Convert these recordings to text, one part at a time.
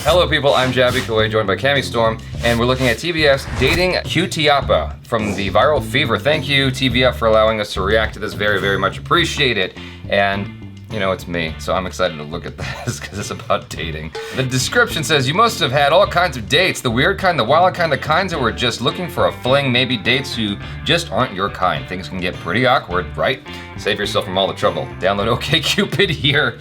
Hello people, I'm Jaby KOAY, joined by Cami Storm, and we're looking at TVF's Dating Qtiyapa from the Viral Fever. Thank you, TVF, for allowing us to react to this. Very, very much appreciate it. And, you know, it's me, so I'm excited to look at this because it's about dating. The description says, you must have had all kinds of dates, the weird kind, the wild kind, the kinds that were just looking for a fling, maybe dates who just aren't your kind. Things can get pretty awkward, right? Save yourself from all the trouble. Download OkCupid here.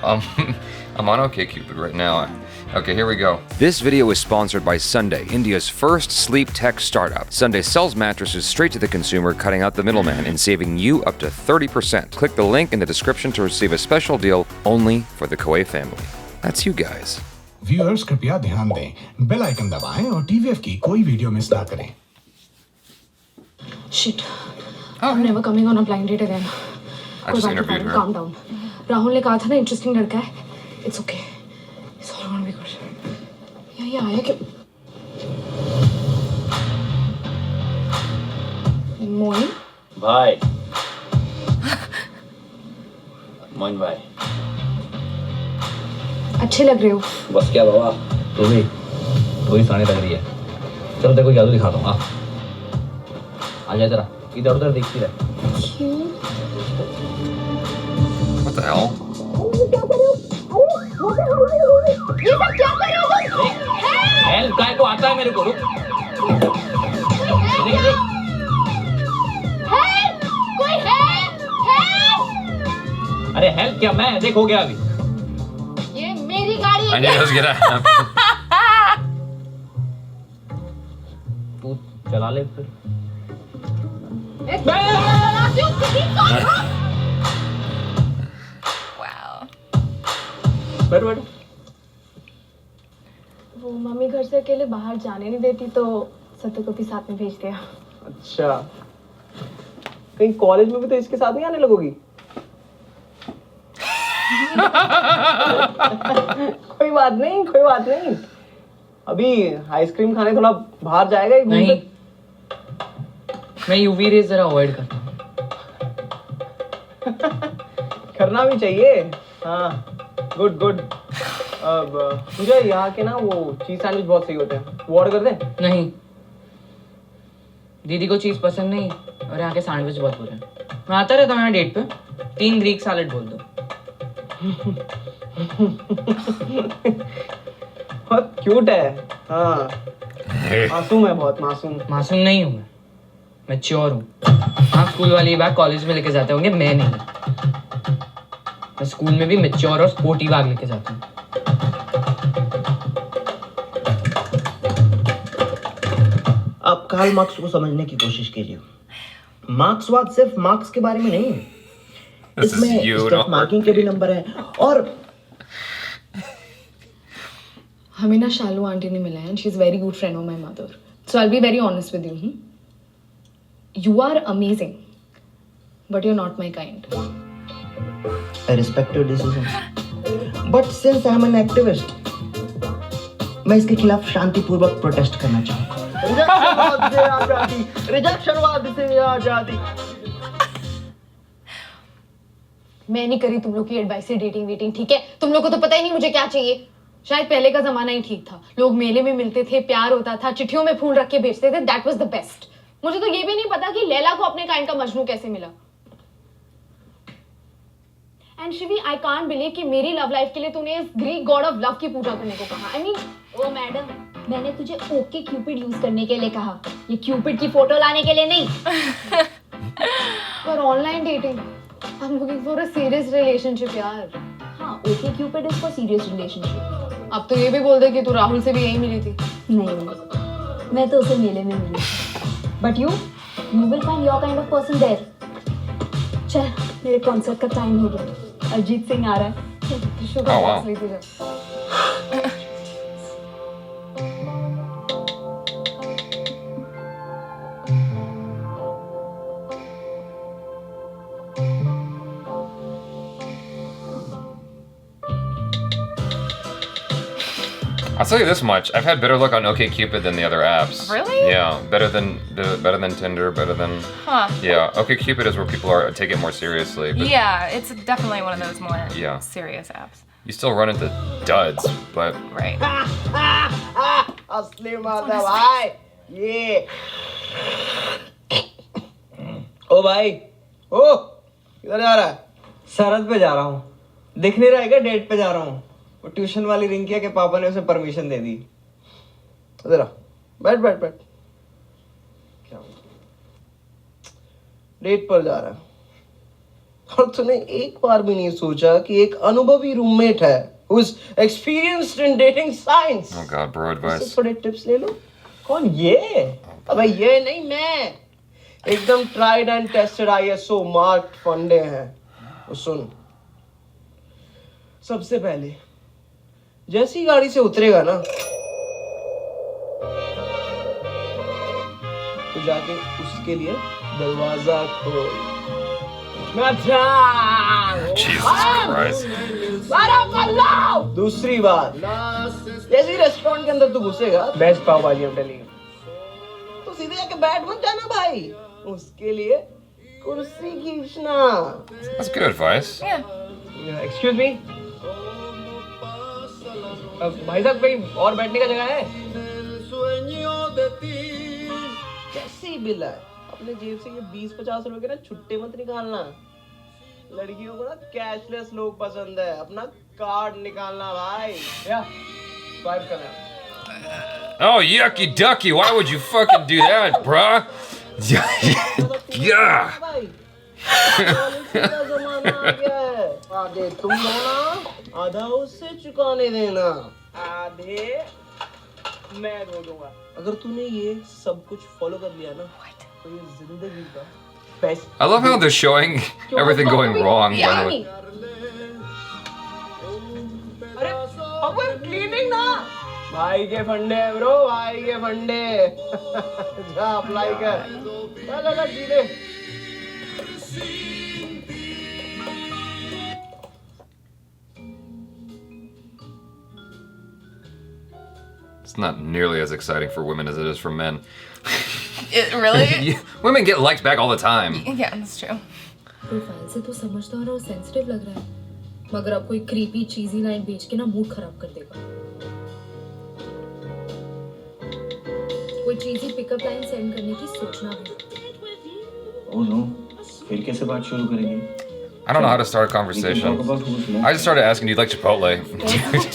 I'm on OkCupid right now. Okay, here we go. This video is sponsored by Sunday, India's first sleep tech startup. Sunday sells mattresses straight to the consumer, cutting out the middleman and saving you up to 30%. Click the link in the description to receive a special deal only for the KOAY family. That's you guys. Viewers, कृपया ध्यान दें, bell icon दबाएं और TVF की कोई video miss ना करें. Shit. I'm never coming on a blind date again. I just interviewed her. Calm down. Rahul ने कहा था ना इंटरेस्टिंग लड़का है. It's okay. It's all gonna be good. ये आया क्यों? मोइन? भाई. मोइन भाई. अच्छे लग रहे हो. बस क्या बाबा? तू भी सानी लग रही है. चल तेरे को जादू दिखाता हूँ. आ जा जरा. इधर उधर देखती रह. क्यों? What the hell? ये सब क्या कर रहे हो तुम? हेल्प काय को आता है मेरे को. रुक. हेल्प! कोई हेल्प! अरे हेल्प क्या मैं देख हो गया अभी. ये मेरी गाड़ी है. I knew it was gonna happen. तू चला ले फिर. Wow. बैठ. वो मम्मी घर से अकेले बाहर जाने नहीं देती तो सत्तू को भी साथ में भेज दिया. अच्छा, कहीं कॉलेज में भी तो इसके साथ नहीं आने लगोगी? कोई बात नहीं. अभी आइसक्रीम खाने थोड़ा बाहर जाएगा ही. नहीं, मैं यूवी रेज जरा अवॉइड करता हूँ. करना भी चाहिए. हाँ, गुड. अब मुझे यहाँ के ना वो चीज सैंडविच बहुत सही होते हैं. वो ऑर्डर कर दे. नहीं, दीदी को चीज पसंद नहीं और यहाँ के सैंडविच बहुत बुरे हैं. मैं आता रहता हूँ यहाँ डेट पे. 3 ग्रीक सैलेड बोल दो. बहुत क्यूट है. हाँ, मासूम है, बहुत मासूम. मासूम नहीं हूँ मैं, मैच्योर हूँ. हाँ, स्कूल वाली बैग कॉलेज में लेके जाते होंगे, मैं नहीं. मैं स्कूल में भी मैच्योर और स्पोर्टी बैग लेके जाता हूँ. आप कार्ल मार्क्स को समझने की कोशिश कीजिए. मार्क्सवाद सिर्फ मार्क्स के बारे में नहीं है. इसमें स्टेप मार्किंग के भी नंबर हैं. और हमें ना शालू आंटी ने मिला है and she's very good friend of my mother. So I'll be very honest with you. You are amazing, but you're not my kind. I respect your decision. But since I'm an activist, मैं इसके खिलाफ शांतिपूर्वक protest करना चाहूँगा. रिजेक्शनवाद से आजादी. मैं नहीं करी तुम लोग की एडवाइस से डेटिंग वेटिंग, ठीक है? तुम लोग को तो पता ही नहीं मुझे क्या चाहिए. शायद पहले का जमाना ही ठीक था. लोग मेले में मिलते थे, प्यार होता था, चिट्ठियों में फूल रख के भेजते थे. That was the best. मुझे तो ये भी नहीं पता कि लैला को अपने काइंड का मजनू कैसे मिला. And Shivi, I can't believe कि मेरी लव लाइफ के लिए तूने इस ग्रीक गॉड ऑफ लव की पूजा करने को कहा. आई मीन, ओ मैडम, मैंने तुझे ओके क्यूपिड यूज करने के लिए कहा, ये क्यूपिड की फोटो लाने के लिए नहीं. पर online dating, I am looking for a serious relationship यार. हाँ, okay Cupid is for serious relationship. अब तो ये भी बोल दे कि तू राहुल से भी यही मिली थी. नहीं, मैं तो उसे मेले में मिली. But you will find your kind of person there. चल, मेरे कॉन्सर्ट का टाइम हो गया. अरिजीत सिंह आ रहा है. Oh, wow. I'll tell you this much: I've had better luck on OkCupid than the other apps. Really? Yeah, better than Tinder, better than. Huh. Yeah, OkCupid is where people take it more seriously. But Yeah, it's definitely one of those more Yeah. serious apps. You still run into duds, but Right. असली मजा भाई ये ओ भाई ओ किधर जा रहा है? सरहद पे जा रहा हूँ. दिख नहीं रहा है क्या? डेट पे जा रहा हूँ. वो ट्यूशन वाली रिंकिया के पापा ने उसे परमिशन दे दी. जरा बैठ बैठ बैठ. क्या डेट पर जा रहा है और तूने एक बार भी नहीं सोचा कि एक अनुभवी रूममेट है who is experienced in dating science. oh god, bro advice. इससे थोड़े टिप्स ले लो. कौन ये? अबे ये नहीं मैं. एकदम tried and tested ISO marked फंडे हैं. वो सुन. सबसे पहले जैसी गाड़ी से उतरेगा ना तो जाके उसके लिए दरवाजा खोल. दूसरी बात, जैसे रेस्टोरेंट के अंदर तू घुसेगा, बेस्ट पाव भाजी हम टेलिंग, तो सीधे जाके बैठ मत जाना भाई. उसके लिए कुर्सी खींचना. That's good advice. Excuse me, भाई साहब कहीं और बैठने का जगह है? कैसी बिल है? अपने जेब से ये 20-50 रुपए के ना छुट्टे मत निकालना. लड़कियों को ना कैशलेस लोग पसंद है. अपना कार्ड निकालना भाई. या स्वाइप करना. Oh, yucky ducky, why would you fucking do that, bruh? Yeah. जमाना आ गया है. आधे तुम हो ना, आधा उससे चुकाने देना. आधे मैं धो दूंगा. अगर तूने ये सब कुछ फॉलो कर लिया ना तो ये जिंदगी का best. I love how they're showing everything going wrong. by the way. अरे अब क्लीनिंग ना. भाई के फंडे है ब्रो, भाई के फंडे. जा अप्लाई कर. चल सीधे. It's not nearly as exciting for women as it is for men. Really? Women get liked back all the time. Yeah, that's true. Profile से तो समझदार और सेंसिटिव लग रहा है, मगर अब कोई क्रीपी चीजी लाइन बेच के ना मूड खराब कर देगा. कोई चीजी पिकअप लाइन सेंड करने की सोचना भी. ओह नो, फिर कैसे बात शुरू करेंगे? I don't know how to start a conversation. I just started asking, do you like Chipotle?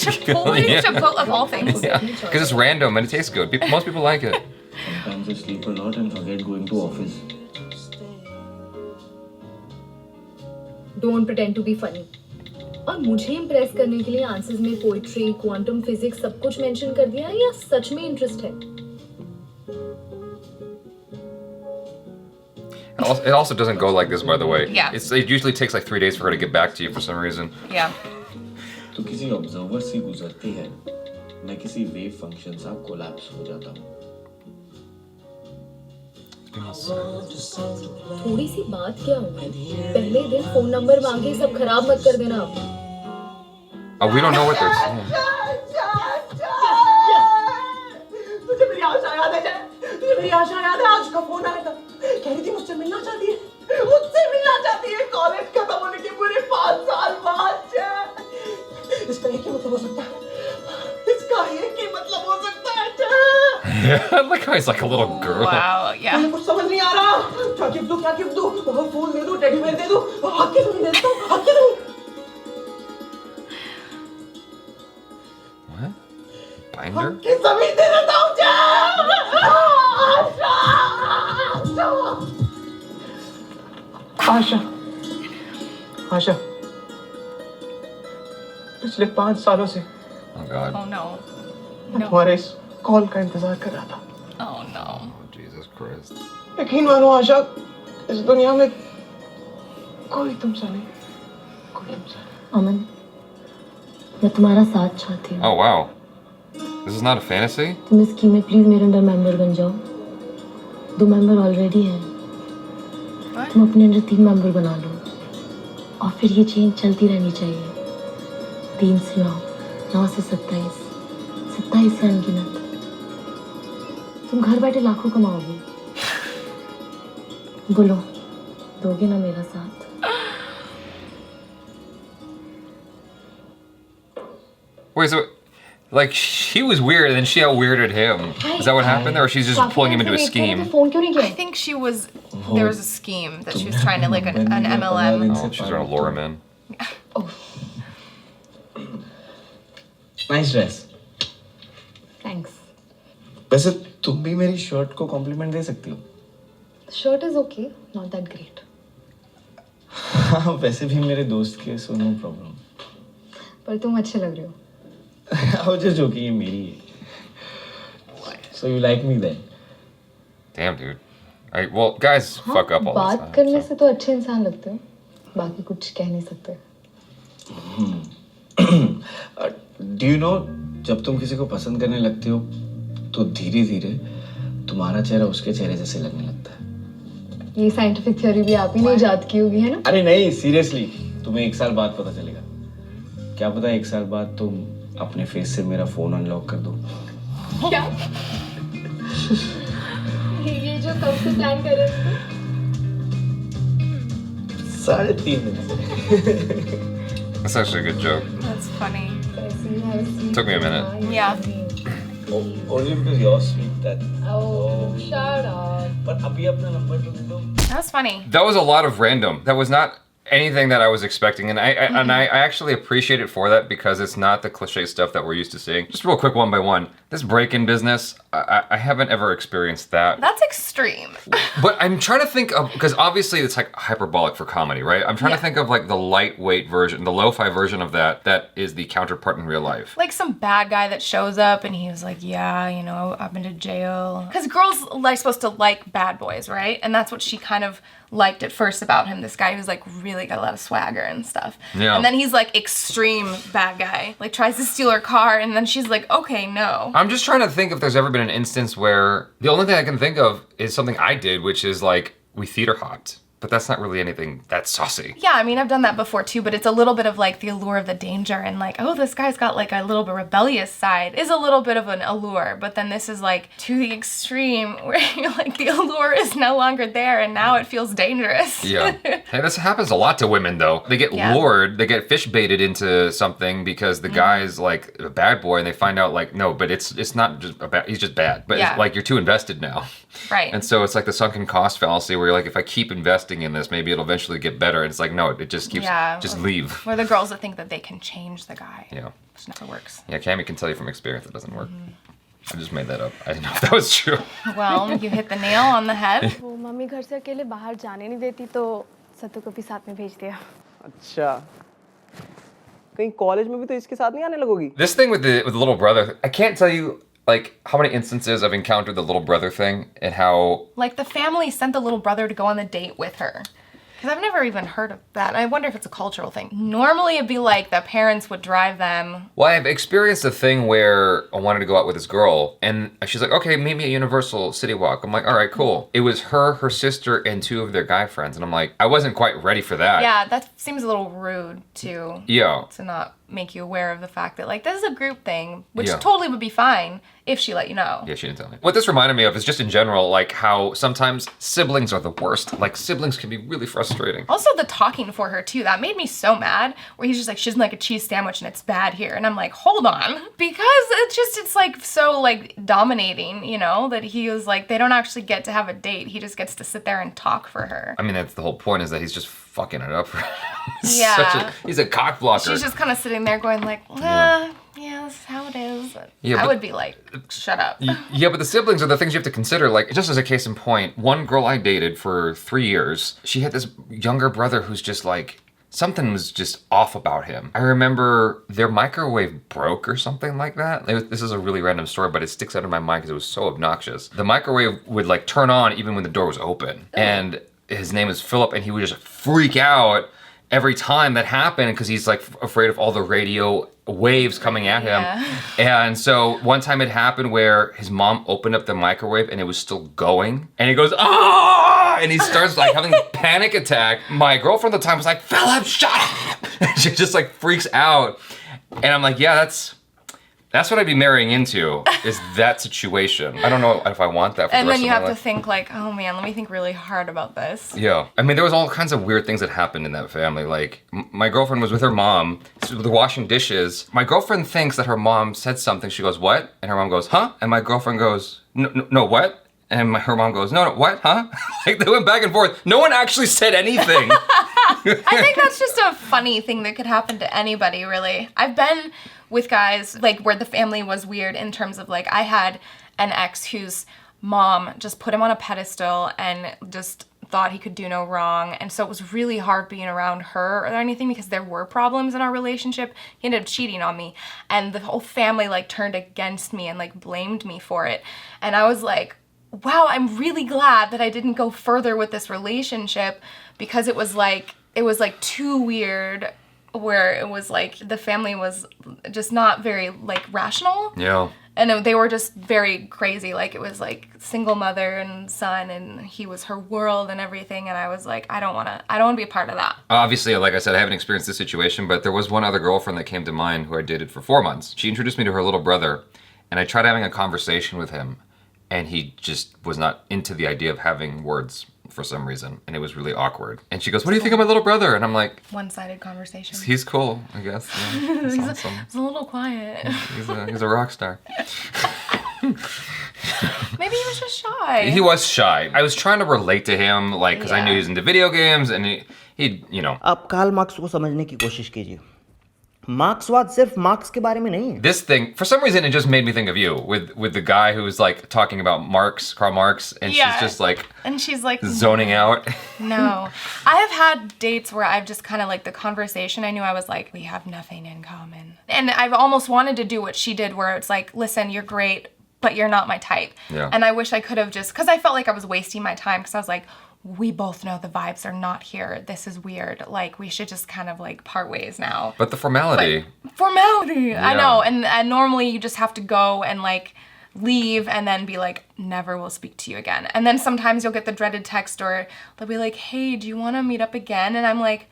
Chipotle, Chipotle of all things. Yeah, because it's random and it tastes good. Most people like it. Sometimes I sleep a lot and forget going to office. Don't pretend to be funny. और मुझे impress करने के लिए answers में poetry, quantum physics सब कुछ mention कर दिया या सच में इंटरेस्ट है? It also doesn't go like this, by the way. Yeah. It usually takes like 3 days for her to get back to you for some reason. Yeah. तो किसी observer से गुजरती है, मैं किसी वेव फंक्शन सा कोलैप्स हो जाता हूँ. थोड़ी सी बात क्या हो गई? पहले दिन फोन नंबर मांगे, सब खराब मत कर देना. Oh, we don't know what they're saying. तुझे मेरी आशा याद है? तुझे मेरी आशा याद है? आज का फोन आया था. कह रही थी मुझसे मिलना चाहती है. मुझसे मिलना चाहती है. कॉलेज खत्म होने के पूरे 5 साल बाद. इसका एक ही मतलब हो सकता है. इसका एक ही मतलब हो सकता है. Yeah, look how he's like a little girl. Wow, yeah. मुझे कुछ समझ नहीं आ रहा. क्या गिफ्ट दूं? क्या गिफ्ट दूं? फूल दे दूं? टेडी बेयर दे दूं? आके तुम दे दो. आके तुम. What? Binder? आके सभी दे देता हूँ. आशा, आशा, पिछले 5 सालों से Oh God. Oh no. मैं तुम्हारे इस कॉल का इंतजार कर रहा था. Oh no. Oh, Jesus Christ. यकीन मानो आशा, इस दुनिया में कोई तुमसा नहीं. कोई तुमसा नहीं. अमन, मैं तुम्हारा साथ चाहती हूँ. Oh wow. This is not a fantasy? तुम इस स्कीम में प्लीज मेरे अंडर मेंबर बन जाओ. 2 मेंबर ऑलरेडी हैं. तुम अपने अंदर 3 मेंबर बना लो और फिर ये चेन चलती रहनी चाहिए. 3 से 9, 9 से 27, 27 से अनगिनत. तुम घर बैठे लाखों कमाओगे. बोलो, दोगे ना मेरा साथ? Wait, so like she was weird and then she out-weirded him. Is that what happened there, or she's just pulling him into a scheme? I think she was, there was a scheme that she was trying to, like an MLM. Oh, she's gonna lure him in. Nice dress. Thanks. वैसे तुम भी मेरी shirt को complement दे सकती हो। Shirt is okay, not that great. हाँ वैसे भी मेरे दोस्त के so no problem. पर तुम अच्छे लग रहे हो. I was just joking, ये मेरी है. So you like me then? Damn, dude. Alright, well, guys fuck up all the बात time. करने से तो अच्छे इंसान लगते हो. बाकी कुछ कह नहीं सकते. Do you know जब तुम किसी को पसंद करने लगते हो तो धीरे धीरे तुम्हारा चेहरा उसके चेहरे जैसे लगने लगता है। ये साइंटिफिक थ्योरी भी आप ही ने इजाद की होगी है ना? अरे नहीं सीरियसली तुम्हें 1 साल बाद पता चलेगा। क्या पता 1 साल बाद तुम अपने फेस से मेरा फोन अनलॉक कर दो। क्या? ये जो कब से प्लान कर रहे थे? 3.5 दिन से। That's actually a good joke. That's funny. Took me a minute. Yeah. Only because you're sweet that. Oh, shut up. But अभी अपना नंबर तो दे दो। That was funny. That was a lot of random. That was not anything that I was expecting, and I actually appreciate it for that because it's not the cliche stuff that we're used to seeing. Just real quick, one by one. This break-in business, I haven't ever experienced that. That's extreme. But I'm trying to think of, because obviously it's like hyperbolic for comedy, right? I'm trying to think of like the lightweight version, the lo-fi version of that is the counterpart in real life. Like some bad guy that shows up and he was like, yeah, you know, I've been to jail. Because girls are supposed to like bad boys, right? And that's what she kind of liked at first about him. This guy who's like really got a lot of swagger and stuff. Yeah. And then he's like extreme bad guy. Like tries to steal her car and then she's like, okay, no. I'm just trying to think if there's ever been an instance where the only thing I can think of is something I did, which is like we theater hopped. But that's not really anything that's saucy. Yeah, I mean, I've done that before too, but it's a little bit of like the allure of the danger and like, oh, this guy's got like a little bit rebellious side is a little bit of an allure. But then this is like to the extreme where you're like the allure is no longer there and now it feels dangerous. Yeah. Hey, this happens a lot to women though. They get lured, they get fish baited into something because the guy's like a bad boy and they find out like, no, but it's not just a bad, he's just bad. But it's like you're too invested now. Right. And so it's like the sunken cost fallacy where you're like, if I keep investing in this, maybe it'll eventually get better. And it's like, no, it just keeps, just leave. Or the girls that think that they can change the guy. Yeah. Which never works. Yeah, Cami can tell you from experience it doesn't work. I just made that up. I didn't know if that was true. Well, you hit the nail on the head. वो mummy घर से अकेले बाहर जाने नहीं देती तो सत्तू को भी साथ में भेज दिया। अच्छा कहीं कॉलेज में भी तो इसके साथ नहीं आने लगोगी? This thing with the little brother, I can't tell you like how many instances I've encountered the little brother thing and how Like the family sent the little brother to go on the date with her. Because I've never even heard of that. I wonder if it's a cultural thing. Normally it'd be like the parents would drive them. Well, I've experienced a thing where I wanted to go out with this girl and she's like, okay, meet me at Universal City Walk. I'm like, all right, cool. It was her sister, and 2 of their guy friends. And I'm like, I wasn't quite ready for that. Yeah, that seems a little rude too. Yeah. To not make you aware of the fact that like this is a group thing, which totally would be fine if she let you know. Yeah, she didn't tell me. What this reminded me of is just in general, like how sometimes siblings are the worst. Like siblings can be really frustrating. Also the talking for her too, that made me so mad, where he's just like, she doesn't like a cheese sandwich and it's bad here. And I'm like, hold on. Because it's like so like dominating, you know, that he was like, they don't actually get to have a date. He just gets to sit there and talk for her. I mean, that's the whole point, is that he's just fucking it up for her. Yeah. He's a cock blocker. She's just kind of sitting there going like, yeah, this is how it is. Yeah, I would be like, shut up. Yeah, but the siblings are the things you have to consider. Like, just as a case in point, one girl I dated for 3 years, she had this younger brother who's just like, something was just off about him. I remember their microwave broke or something like that. This is a really random story, but it sticks out in my mind because it was so obnoxious. The microwave would like turn on even when the door was open. And his name is Philip, and he would just freak out every time that happened because he's like afraid of all the radio waves coming at him. And so one time it happened where his mom opened up the microwave and it was still going. And he goes, ah! And he starts like having a panic attack. My girlfriend at the time was like, Philip, shut up! And she just like freaks out. And I'm like, yeah, that's That's what I'd be marrying into, is that situation. I don't know if I want that for And the rest then you of my have to life. think like, oh man, let me think really hard about this. Yeah. I mean, there was all kinds of weird things that happened in that family. Like, my girlfriend was with her mom, they're washing dishes. My girlfriend thinks that her mom said something. She goes, what? And her mom goes, huh? And my girlfriend goes, no, what? And her mom goes, no, what, huh? Like, they went back and forth. No one actually said anything. I think that's just a funny thing that could happen to anybody, really. I've been with guys, like, where the family was weird in terms of, like, I had an ex whose mom just put him on a pedestal and just thought he could do no wrong. And so it was really hard being around her or anything because there were problems in our relationship. He ended up cheating on me. And the whole family, like, turned against me and, like, blamed me for it. And I was like, wow, I'm really glad that I didn't go further with this relationship because it was like too weird, where it was like the family was just not very like rational. Yeah. And they were just very crazy. Like, it was like single mother and son, and he was her world and everything. And I was like, I don't want to be a part of that. Obviously, like I said, I haven't experienced this situation, but there was one other girlfriend that came to mind who I dated for 4 months. She introduced me to her little brother, and I tried having a conversation with him, and he just was not into the idea of having words for some reason, and it was really awkward. And she goes, what do you think of my little brother? And I'm like, One-sided conversation. he's cool, I guess. Yeah, he's awesome. He's a little quiet. He's a rock star. Maybe he was just shy. He was shy. I was trying to relate to him, like, because I knew he was into video games, and he, you know. आप Karl Marx को समझने की कोशिश कीजिए. मार्क्सवाद सिर्फ marks के बारे में नहीं है. This thing, for some reason, it just made me think of you with the guy who was like talking about Karl Marx, and she's just like, and she's like zoning out. No, I have had dates where I've just kind of like the conversation. I knew I was like, we have nothing in common, and I've almost wanted to do what she did, where it's like, listen, you're great, but you're not my type. Yeah. And I wish I could have just, because I felt like I was wasting my time, because I was like, we both know the vibes are not here. This is weird. Like, we should just kind of like part ways now. But the formality. Formality. Yeah. I know. And normally you just have to go and like leave and then be like, never will speak to you again. And then sometimes you'll get the dreaded text, or they'll be like, hey, do you want to meet up again? And I'm like,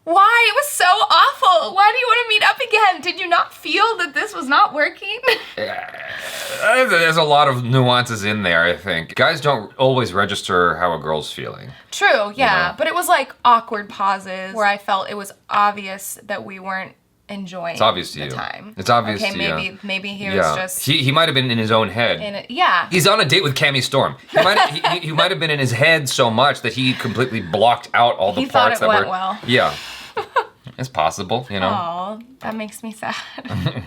why? It was so awful. Why do you want to meet up again? Did you not feel that this was not working? There's a lot of nuances in there, I think. Guys don't always register how a girl's feeling. True, yeah. know? But it was like awkward pauses where I felt it was obvious that we weren't enjoying It's obvious to the you. time. It's obvious okay, to you. maybe he was just He might have been in his own head. in it. Yeah. He's on a date with Cami Storm. He might have been in his head so much that he completely blocked out all the He thought parts it that went were. well. Yeah. It's possible, you know. Aw, that makes me sad.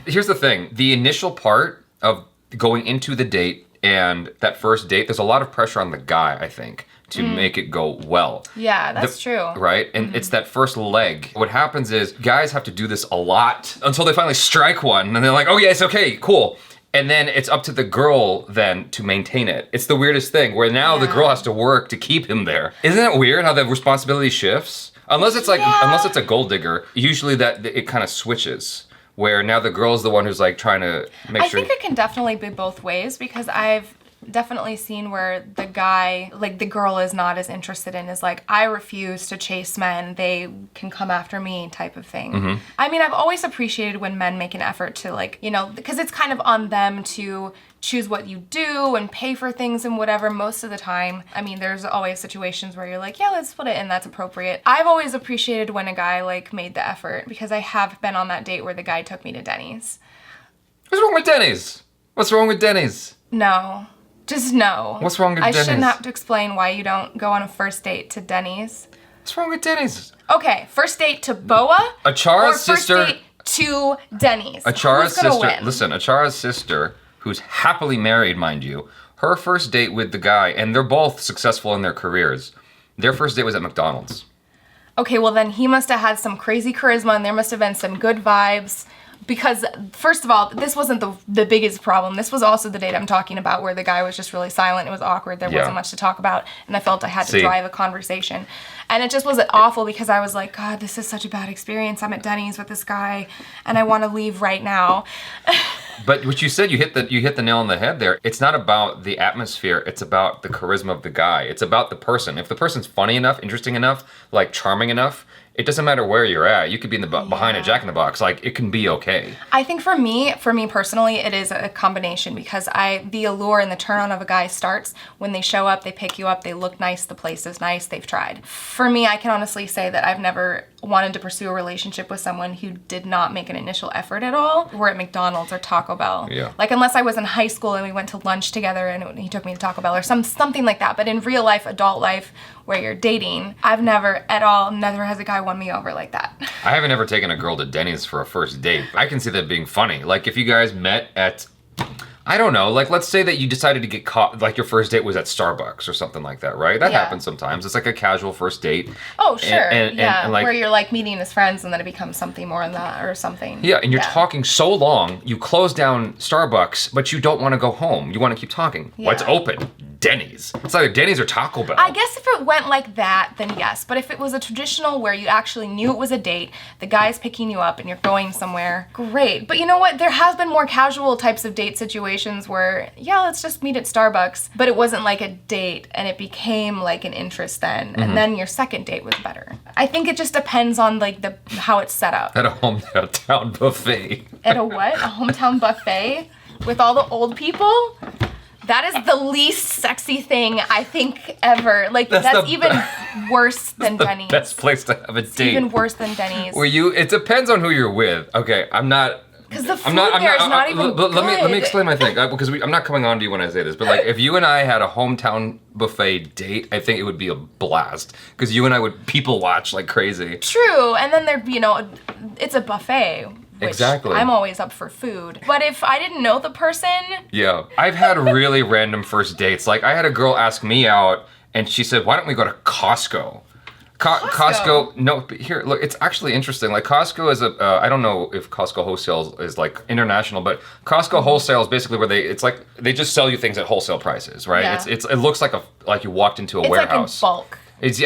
Here's the thing. The initial part of going into the date and that first date, there's a lot of pressure on the guy, I think, to make it go well. Yeah, that's true. Right? And it's that first leg. What happens is guys have to do this a lot until they finally strike one, and they're like, oh yes, okay, cool. And then it's up to the girl then to maintain it. It's the weirdest thing, where now the girl has to work to keep him there. Isn't it weird how the responsibility shifts? Unless it's like, unless it's a gold digger, usually that it kind of switches, where now the girl's the one who's like trying to make sure. I think it can definitely be both ways, because I've definitely seen where the guy, like the girl is not as interested in, is like, I refuse to chase men, they can come after me type of thing. I mean, I've always appreciated when men make an effort to, like, you know, because it's kind of on them to choose what you do and pay for things and whatever most of the time. I mean, there's always situations where you're like, yeah, let's split it, and that's appropriate. I've always appreciated when a guy like made the effort, because I have been on that date where the guy took me to Denny's. What's wrong with Denny's? What's wrong with Denny's? No. Just no. What's wrong with I Denny's? shouldn't have to explain why you don't go on a first date to Denny's. What's wrong with Denny's? Okay, first date to Boa Achara's or sister. first date to Denny's. Achara's Who's gonna sister. win? Listen, Achara's sister, who's happily married, mind you, her first date with the guy, and they're both successful in their careers. Their first date was at McDonald's. Okay, well then he must have had some crazy charisma, and there must have been some good vibes. Because, first of all, this wasn't the biggest problem. This was also the date I'm talking about, where the guy was just really silent. It was awkward. There wasn't much to talk about. And I felt I had to drive a conversation. And it just wasn't awful, because I was like, God, this is such a bad experience. I'm at Denny's with this guy, and I want to leave right now. But what you said, you hit the nail on the head there. It's not about the atmosphere. It's about the charisma of the guy. It's about the person. If the person's funny enough, interesting enough, like charming enough, it doesn't matter where you're at. You could be in the behind a Jack in the Box. Like, it can be okay. I think for me personally, it is a combination because the allure and the turn on of a guy starts when they show up, they pick you up, they look nice, the place is nice, they've tried. For me, I can honestly say that I've never wanted to pursue a relationship with someone who did not make an initial effort at all. We're at McDonald's or Taco Bell. Yeah. Like, unless I was in high school and we went to lunch together and he took me to Taco Bell or something like that. But in real life, adult life, where you're dating, I've never has a guy won me over like that. I haven't ever taken a girl to Denny's for a first date. I can see that being funny. Like, if you guys met at, I don't know, like, let's say that you decided to get caught, like your first date was at Starbucks or something like that, right? That happens sometimes. It's like a casual first date. Oh, sure. And like, where you're like meeting as friends and then it becomes something more than that or something. Yeah, and you're talking so long, you close down Starbucks, but you don't want to go home. You want to keep talking. Yeah. What's open? Denny's. It's either Denny's or Taco Bell. I guess if it went like that, then yes. But if it was a traditional where you actually knew it was a date, the guy's picking you up and you're going somewhere, great. But you know what? There has been more casual types of date situations where, yeah, let's just meet at Starbucks. But it wasn't like a date and it became like an interest then. And then your second date was better. I think it just depends on like how it's set up. At a hometown buffet. At a what? A hometown buffet? With all the old people? That is the least sexy thing I think ever. Like, that's even worse than Denny's. Best place to have a It's date. even worse than Denny's. It depends on who you're with. Okay, I'm not. Because the food there is not even good. Let me explain my thing, because I'm not coming on to you when I say this, but like, if you and I had a hometown buffet date, I think it would be a blast, because you and I would people watch like crazy. True, and then there'd be, it's a buffet. Exactly. I'm always up for food. But if I didn't know the person... Yeah. I've had really random first dates. Like, I had a girl ask me out, and she said, why don't we go to Costco? Costco, no, but here, look, it's actually interesting. Like, Costco is I don't know if Costco wholesale is like international, but Costco wholesale is basically where they just sell you things at wholesale prices, right? Yeah. It looks like you walked into a warehouse. It's like in bulk.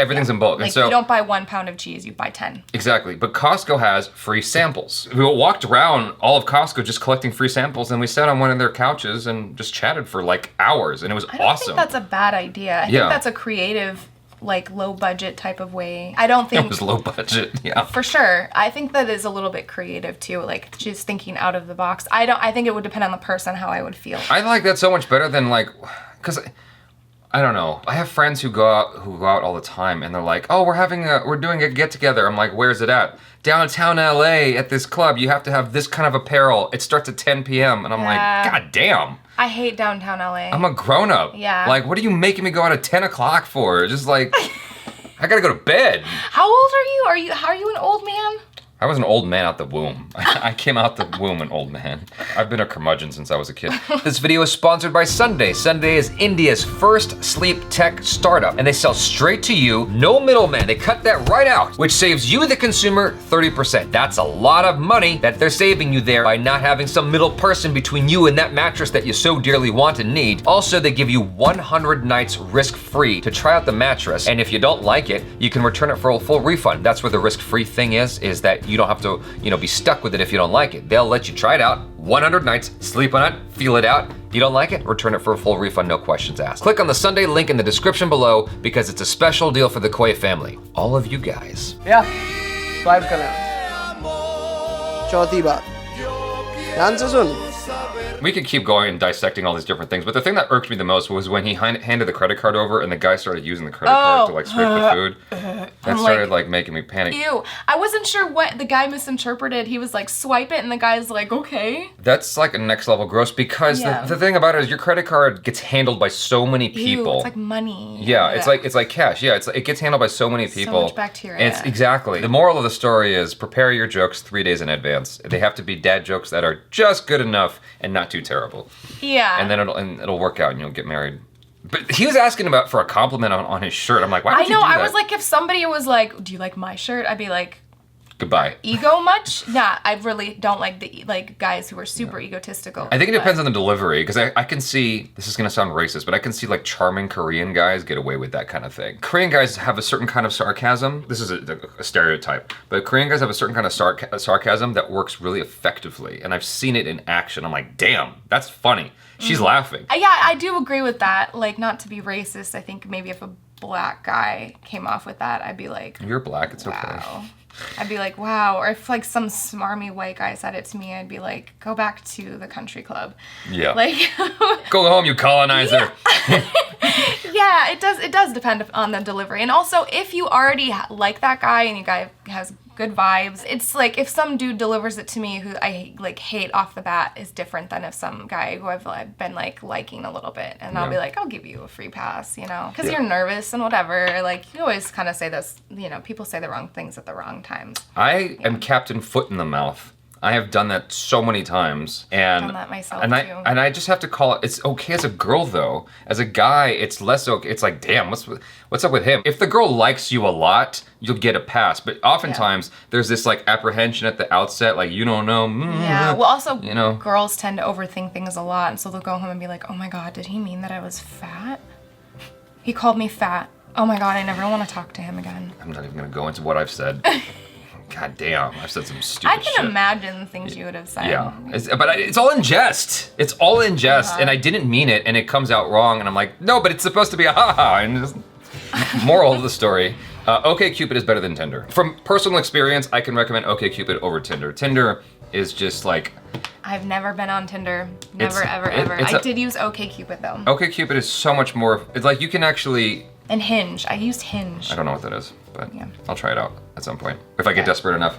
Everything's in bulk. Like, and so, you don't buy 1 pound of cheese, you buy 10. Exactly, but Costco has free samples. We walked around all of Costco just collecting free samples, and we sat on one of their couches and just chatted for like hours, and it was I don't awesome. think that's a bad idea. I think that's a creative, like, low budget type of way. I don't think... It was low budget, yeah. For sure. I think that is a little bit creative too, like just thinking out of the box. I think it would depend on the person how I would feel. I like that so much better than like, because I don't know. I have friends who go out all the time, and they're like, "Oh, we're doing a get together." I'm like, "Where's it at?" Downtown LA at this club. You have to have this kind of apparel. It starts at 10 p.m. And I'm like, God damn. I hate downtown LA. I'm a grown up. Yeah. Like, what are you making me go out at 10 o'clock for? Just like, I gotta go to bed. How old are you? Are you an old man? I was an old man out the womb. I came out the womb an old man. I've been a curmudgeon since I was a kid. This video is sponsored by Sunday. Sunday is India's first sleep tech startup, and they sell straight to you, no middleman. They cut that right out, which saves you, the consumer, 30%. That's a lot of money that they're saving you there by not having some middle person between you and that mattress that you so dearly want and need. Also, they give you 100 nights risk-free to try out the mattress, and if you don't like it, you can return it for a full refund. That's where the risk-free thing is that you don't have to, be stuck with it if you don't like it. They'll let you try it out, 100 nights, sleep on it, feel it out. You don't like it, return it for a full refund, no questions asked. Click on the Sunday link in the description below because it's a special deal for the KOAY family. All of you guys. Yeah, swipe करना। चौथी बात, ध्यान से सुन। We could keep going and dissecting all these different things, but the thing that irked me the most was when he handed the credit card over and the guy started using the credit card to like scrape the food. That started like making me panic. Ew. I wasn't sure what the guy misinterpreted. He was like, swipe it, and the guy's like, okay. That's like a next level gross because the thing about it is your credit card gets handled by so many people. Ew, it's like money. Yeah, it's like cash. Yeah, it gets handled by so many people. So much bacteria. And it's exactly. The moral of the story is prepare your jokes 3 days in advance. They have to be dad jokes that are just good enough and not too terrible. Yeah. And then it'll work out and you'll get married. But he was asking for a compliment on his shirt. I'm like, why would you do that? I was like, if somebody was like, do you like my shirt? I'd be like, goodbye. Ego much? Nah, I really don't like guys who are super egotistical. I think it depends on the delivery, because I can see, this is gonna sound racist, but I can see like charming Korean guys get away with that kind of thing. Korean guys have a certain kind of sarcasm. This is a stereotype, but Korean guys have a certain kind of sarcasm that works really effectively, and I've seen it in action. I'm like, damn, that's funny. She's laughing. Yeah, I do agree with that. Like, not to be racist, I think maybe if a black guy came off with that, I'd be like, You're black, it's okay. wow. I'd be like, wow. Or if like some smarmy white guy said it to me, I'd be like, go back to the country club. Yeah. Like, go home, you colonizer. yeah, it does depend on the delivery. And also, if you already like that guy and you guy has good vibes, it's like if some dude delivers it to me who I like hate off the bat is different than if some guy who I've been like liking a little bit, and I'll be like, I'll give you a free pass, you know, because you're nervous and whatever. Like you always kind of say this, you know, people say the wrong things at the wrong times. I am Captain Foot in the Mouth. I have done that so many times, and I've done that myself and too. I just have to call it. It's okay as a girl though. As a guy, it's less okay. It's like, damn, what's up with him? If the girl likes you a lot, you'll get a pass. But oftentimes there's this like apprehension at the outset, like you don't know. Yeah. Well, also, you know, girls tend to overthink things a lot, and so they'll go home and be like, oh my god, did he mean that I was fat? He called me fat. Oh my god, I never want to talk to him again. I'm not even gonna go into what I've said. God damn, I've said some stupid shit. I can imagine the things you would have said. Yeah, but it's all in jest. It's all in jest, and I didn't mean it, and it comes out wrong, and I'm like, no, but it's supposed to be a ha-ha, and just... Moral of the story, OkCupid is better than Tinder. From personal experience, I can recommend OkCupid over Tinder. Tinder is just like... I've never been on Tinder. Never, ever. I did use OkCupid though. OkCupid is so much more, it's like you can actually... And Hinge. I used Hinge. I don't know what that is, but I'll try it out at some point. If I get desperate enough.